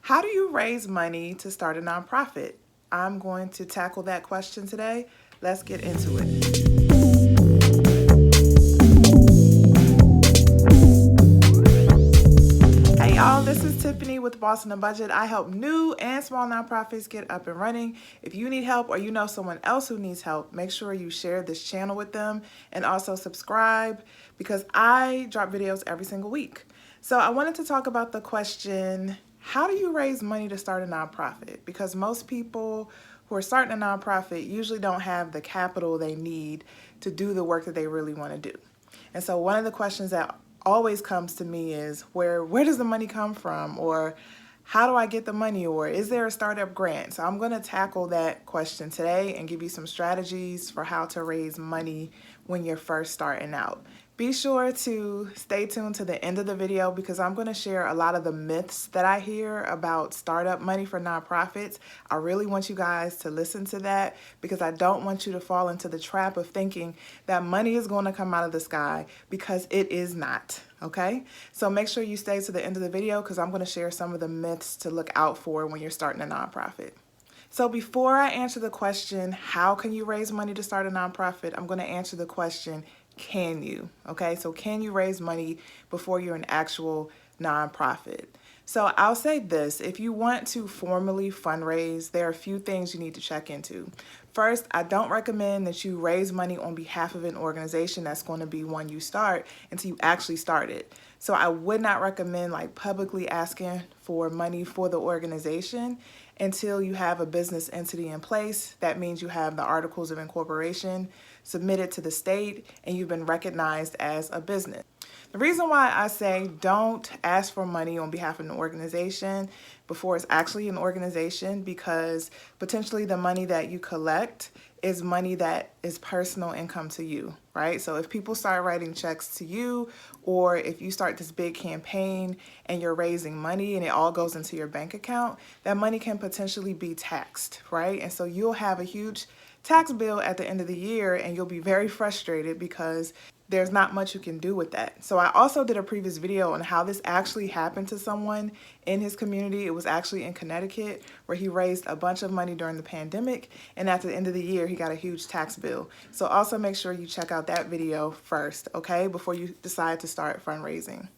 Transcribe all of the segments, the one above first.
How do you raise money to start a nonprofit? I'm going to tackle that question today. Let's get into it. Hey y'all, this is Tiffany with Boss on a Budget. I help new and small nonprofits get up and running. If you need help or you know someone else who needs help, make sure you share this channel with them and also subscribe because I drop videos every single week. So I wanted to talk about the question, how do you raise money to start a nonprofit? Because most people who are starting a nonprofit usually don't have the capital they need to do the work that they really want to do. And so one of the questions that always comes to me is where does the money come from, or how do I get the money, or is there a startup grant? So I'm going to tackle that question today and give you some strategies for how to raise money when you're first starting out. Be sure to stay tuned to the end of the video because I'm going to share a lot of the myths that I hear about startup money for nonprofits. I really want you guys to listen to that because I don't want you to fall into the trap of thinking that money is going to come out of the sky, because it is not. Okay, so make sure you stay to the end of the video because I'm going to share some of the myths to look out for when you're starting a nonprofit. So before I answer the question, how can you raise money to start a nonprofit? I'm going to answer the question, can you? Okay, so can you raise money before you're an actual nonprofit? So I'll say this, if you want to formally fundraise, there are a few things you need to check into. First, I don't recommend that you raise money on behalf of an organization that's going to be one you start until you actually start it. So I would not recommend like publicly asking for money for the organization until you have a business entity in place. That means you have the articles of incorporation submitted to the state and you've been recognized as a business. The reason why I say don't ask for money on behalf of an organization before it's actually an organization, because potentially the money that you collect is money that is personal income to you, right? So if people start writing checks to you, or if you start this big campaign and you're raising money and it all goes into your bank account, that money can potentially be taxed, right? And so you'll have a huge tax bill at the end of the year and you'll be very frustrated because there's not much you can do with that. So I also did a previous video on how this actually happened to someone in his community. It was actually in Connecticut where he raised a bunch of money during the pandemic, and at the end of the year he got a huge tax bill. So also make sure you check out that video first, okay, before you decide to start fundraising.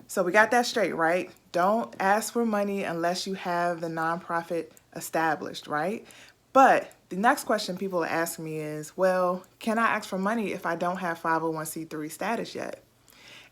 So we got that straight, right? Don't ask for money unless you have the nonprofit established, right? But the next question people ask me is, well, can I ask for money if I don't have 501c3 status yet?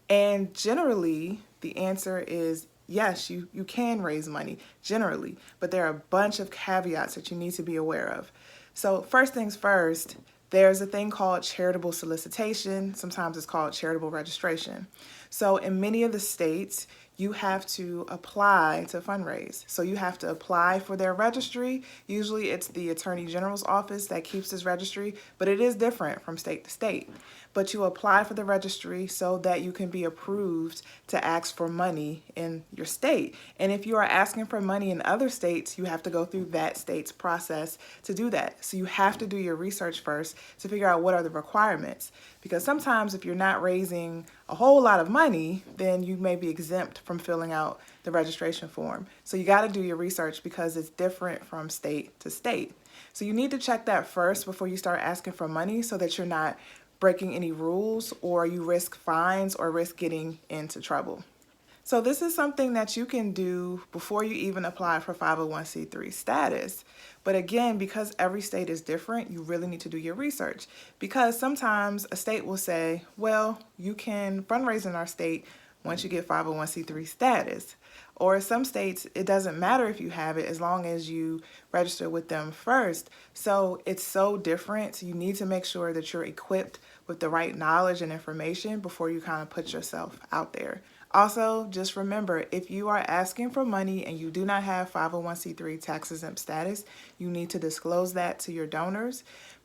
And generally, the answer is yes, you can raise money generally, but there are a bunch of caveats that you need to be aware of. So first things first, there's a thing called charitable solicitation. Sometimes it's called charitable registration. So in many of the states, you have to apply to fundraise. So you have to apply for their registry. Usually it's the Attorney General's office that keeps this registry, but it is different from state to state. But you apply for the registry so that you can be approved to ask for money in your state. And if you are asking for money in other states, you have to go through that state's process to do that. So you have to do your research first to figure out what are the requirements. Because sometimes if you're not raising a whole lot of money, then you may be exempt from filling out the registration form. So you got to do your research because it's different from state to state. So you need to check that first before you start asking for money so that you're not breaking any rules or you risk fines or risk getting into trouble. So this is something that you can do before you even apply for 501c3 status. But again, because every state is different, you really need to do your research, because sometimes a state will say, well, you can fundraise in our state once you get 501c3 status. Or some states, it doesn't matter if you have it as long as you register with them first. So it's so different. So you need to make sure that you're equipped with the right knowledge and information before you kind of put yourself out there. Also, just remember, if you are asking for money and you do not have 501c3 tax exempt status, you need to disclose that to your donors.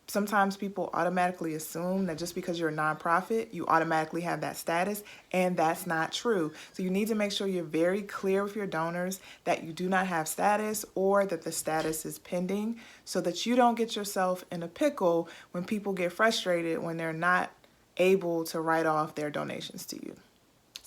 Sometimes people automatically assume that just because you're a nonprofit, you automatically have that status, and that's not true. So you need to make sure you're very clear with your donors that you do not have status or that the status is pending, so that you don't get yourself in a pickle when people get frustrated when they're not able to write off their donations to you.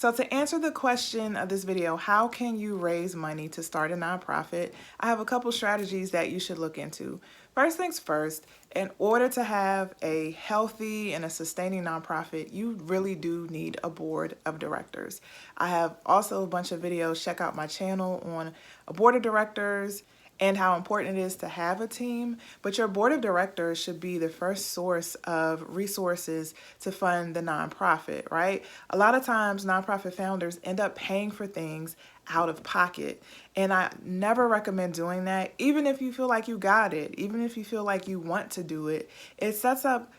So to answer the question of this video, how can you raise money to start a nonprofit? I have a couple strategies that you should look into. First things first, in order to have a healthy and a sustaining nonprofit, you really do need a board of directors. I have also a bunch of videos. Check out my channel on a board of directors and how important it is to have a team. But your board of directors should be the first source of resources to fund the nonprofit, right? A lot of times nonprofit founders end up paying for things out of pocket. And I never recommend doing that, even if you feel like you got it, even if you feel like you want to do it. It sets up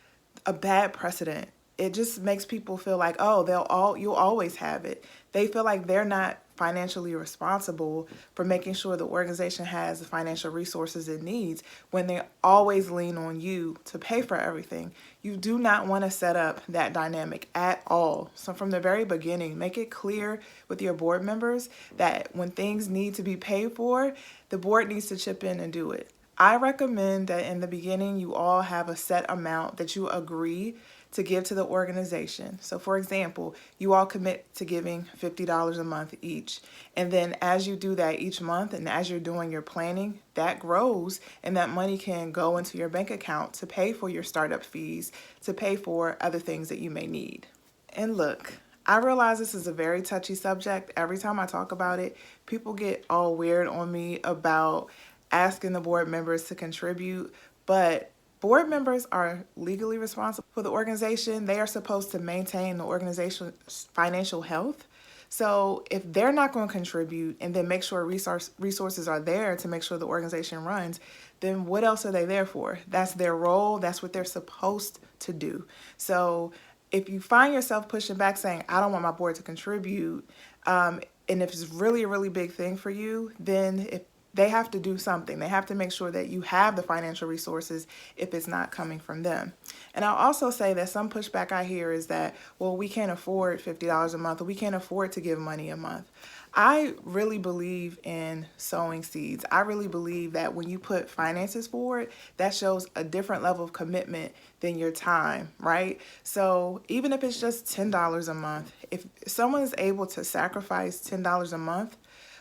a bad precedent. It just makes people feel like, oh, you'll always have it. They feel like they're not financially responsible for making sure the organization has the financial resources it needs when they always lean on you to pay for everything. You do not want to set up that dynamic at all. So from the very beginning, make it clear with your board members that when things need to be paid for, the board needs to chip in and do it. I recommend that in the beginning, you all have a set amount that you agree to give to the organization. So for example, you all commit to giving $50 a month each. And then as you do that each month and as you're doing your planning, that grows and that money can go into your bank account to pay for your startup fees, to pay for other things that you may need. And look, I realize this is a very touchy subject. Every time I talk about it, people get all weird on me about asking the board members to contribute, but board members are legally responsible for the organization. They are supposed to maintain the organization's financial health. So if they're not going to contribute and then make sure resources are there to make sure the organization runs, then what else are they there for? That's their role. That's what they're supposed to do. So if you find yourself pushing back saying, I don't want my board to contribute, and if it's really a really big thing for you, then if they have to do something. They have to make sure that you have the financial resources if it's not coming from them. And I'll also say that some pushback I hear is that, well, we can't afford $50 a month, or we can't afford to give money a month. I really believe in sowing seeds. I really believe that when you put finances forward, that shows a different level of commitment than your time, right? So even if it's just $10 a month, if someone is able to sacrifice $10 a month,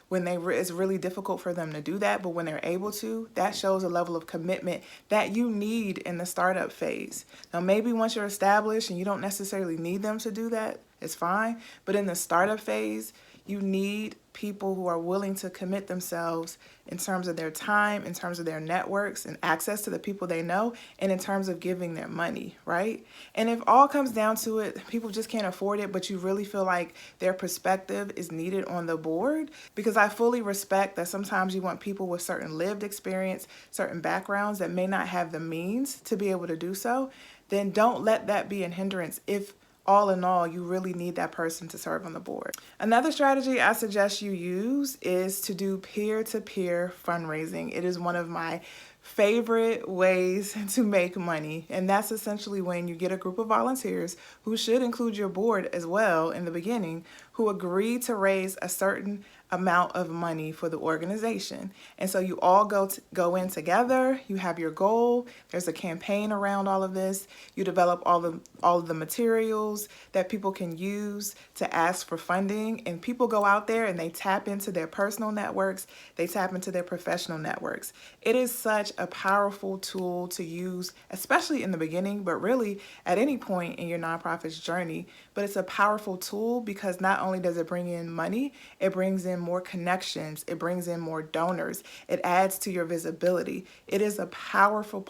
when it's really difficult for them to do that, but when they're able to, that shows a level of commitment that you need in the startup phase. Now, maybe once you're established and you don't necessarily need them to do that, it's fine. But in the startup phase, you need people who are willing to commit themselves in terms of their time, in terms of their networks and access to the people they know, and in terms of giving their money, right? And if all comes down to it, people just can't afford it, but you really feel like their perspective is needed on the board, because I fully respect that sometimes you want people with certain lived experience, certain backgrounds that may not have the means to be able to do so, then don't let that be a hindrance if all in all, you really need that person to serve on the board. Another strategy I suggest you use is to do peer-to-peer fundraising. It is one of my favorite ways to make money, and that's essentially when you get a group of volunteers, who should include your board as well in the beginning, who agree to raise a certain amount of money for the organization. And so you all go in together, you have your goal, there's a campaign around all of this, you develop all of the materials that people can use to ask for funding, and people go out there and they tap into their personal networks, they tap into their professional networks. It is such a powerful tool to use, especially in the beginning, but really at any point in your nonprofit's journey. But it's a powerful tool because not only does it bring in money, it brings in more connections, it brings in more donors, it adds to your visibility. It is a powerful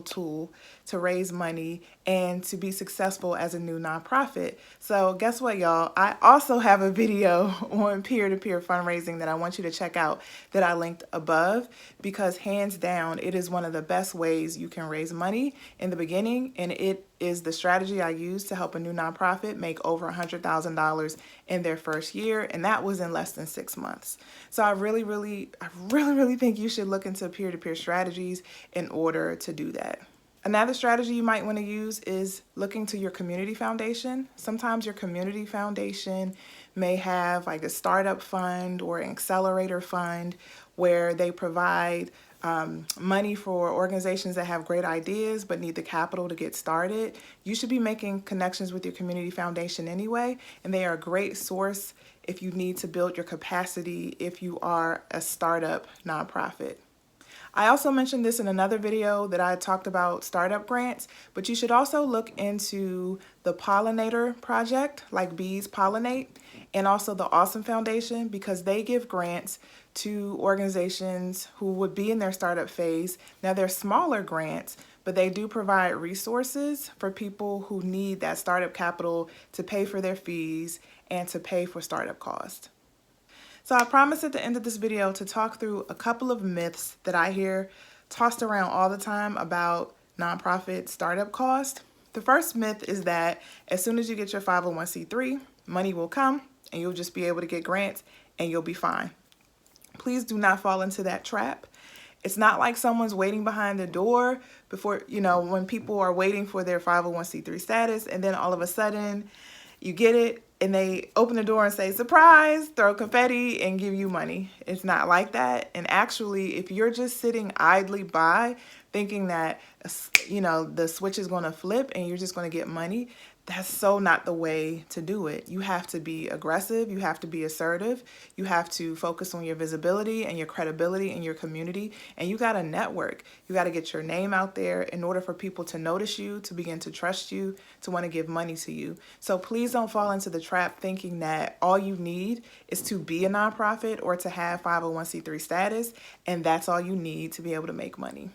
tool to raise money and to be successful as a new nonprofit. So guess what, y'all? I also have a video on peer-to-peer fundraising that I want you to check out that I linked above, because hands down, it is one of the best ways you can raise money in the beginning, and it is the strategy I used to help a new nonprofit make over $100,000 in their first year, and that was in less than 6 months. So I really think you should look into peer-to-peer strategies in order to do that. Another strategy you might want to use is looking to your community foundation. Sometimes your community foundation may have like a startup fund or an accelerator fund where they provide money for organizations that have great ideas but need the capital to get started, you should be making connections with your community foundation anyway, and they are a great source if you need to build your capacity if you are a startup nonprofit. I also mentioned this in another video that I talked about startup grants, but you should also look into the Pollinator Project, like bees pollinate, and also the Awesome Foundation, because they give grants to organizations who would be in their startup phase. Now they're smaller grants, but they do provide resources for people who need that startup capital to pay for their fees and to pay for startup costs. So I promised at the end of this video to talk through a couple of myths that I hear tossed around all the time about nonprofit startup cost. The first myth is that as soon as you get your 501c3, money will come and you'll just be able to get grants and you'll be fine. Please do not fall into that trap. It's not like someone's waiting behind the door before, when people are waiting for their 501c3 status, and then all of a sudden you get it and they open the door and say, surprise, throw confetti and give you money. It's not like that. And actually, if you're just sitting idly by thinking that, the switch is going to flip and you're just going to get money, that's so not the way to do it. You have to be aggressive. You have to be assertive. You have to focus on your visibility and your credibility in your community. And you got to network. You got to get your name out there in order for people to notice you, to begin to trust you, to want to give money to you. So please don't fall into the trap thinking that all you need is to be a nonprofit or to have 501c3 status, and that's all you need to be able to make money.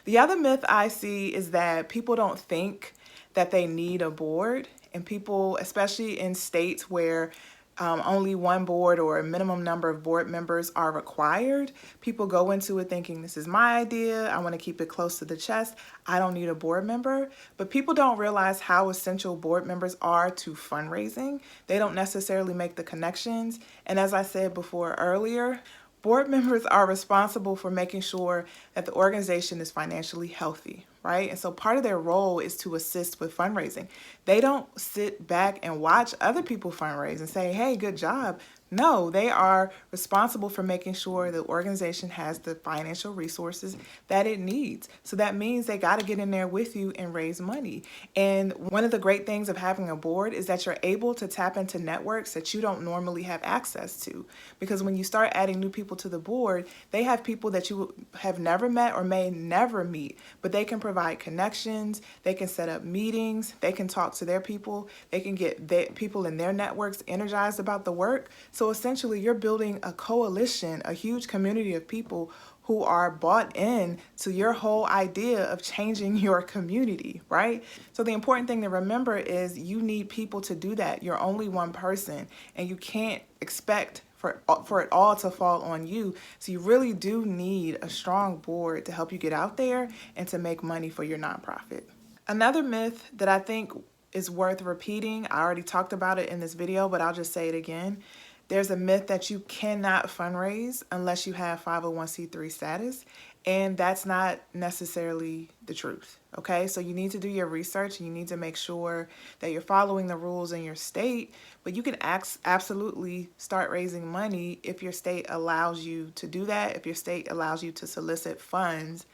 The other myth I see is that people don't think that they need a board, and people, especially in states where only one board or a minimum number of board members are required, people go into it thinking, this is my idea, I want to keep it close to the chest, I don't need a board member. But people don't realize how essential board members are to fundraising. They don't necessarily make the connections. And as I said before earlier, board members are responsible for making sure that the organization is financially healthy, right? And so part of their role is to assist with fundraising. They don't sit back and watch other people fundraise and say, hey, good job. No, they are responsible for making sure the organization has the financial resources that it needs. So that means they got to get in there with you and raise money. And one of the great things of having a board is that you're able to tap into networks that you don't normally have access to. Because when you start adding new people to the board, they have people that you have never met or may never meet, but they can provide connections, they can set up meetings, they can talk to their people, they can get people in their networks energized about the work. So essentially, you're building a coalition, a huge community of people who are bought in to your whole idea of changing your community, right? So the important thing to remember is you need people to do that. You're only one person, and you can't expect for it all to fall on you. So you really do need a strong board to help you get out there and to make money for your nonprofit. Another myth that I think is worth repeating, I already talked about it in this video, but I'll just say it again. There's a myth that you cannot fundraise unless you have 501c3 status, and that's not necessarily the truth, okay? So you need to do your research, and you need to make sure that you're following the rules in your state, but you can absolutely start raising money if your state allows you to do that, if your state allows you to solicit funds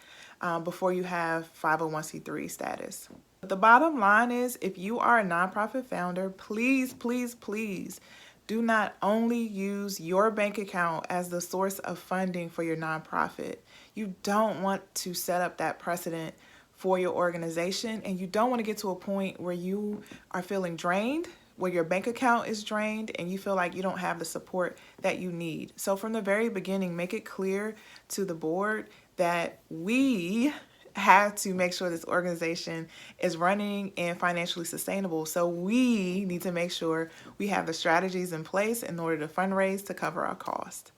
before you have 501c3 status. But the bottom line is, if you are a nonprofit founder, please, please, please, do not only use your bank account as the source of funding for your nonprofit. You don't want to set up that precedent for your organization, and you don't want to get to a point where you are feeling drained, where your bank account is drained, and you feel like you don't have the support that you need. So from the very beginning, make it clear to the board that we have to make sure this organization is running and financially sustainable. So we need to make sure we have the strategies in place in order to fundraise to cover our cost.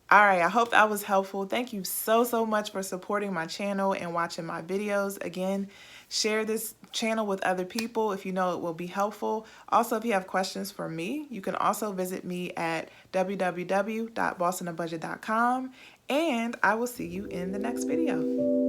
All right, I hope that was helpful. Thank you so, so much for supporting my channel and watching my videos. Again, share this channel with other people if you know it will be helpful. Also, if you have questions for me, you can also visit me at www.bossonabudget.com, and I will see you in the next video.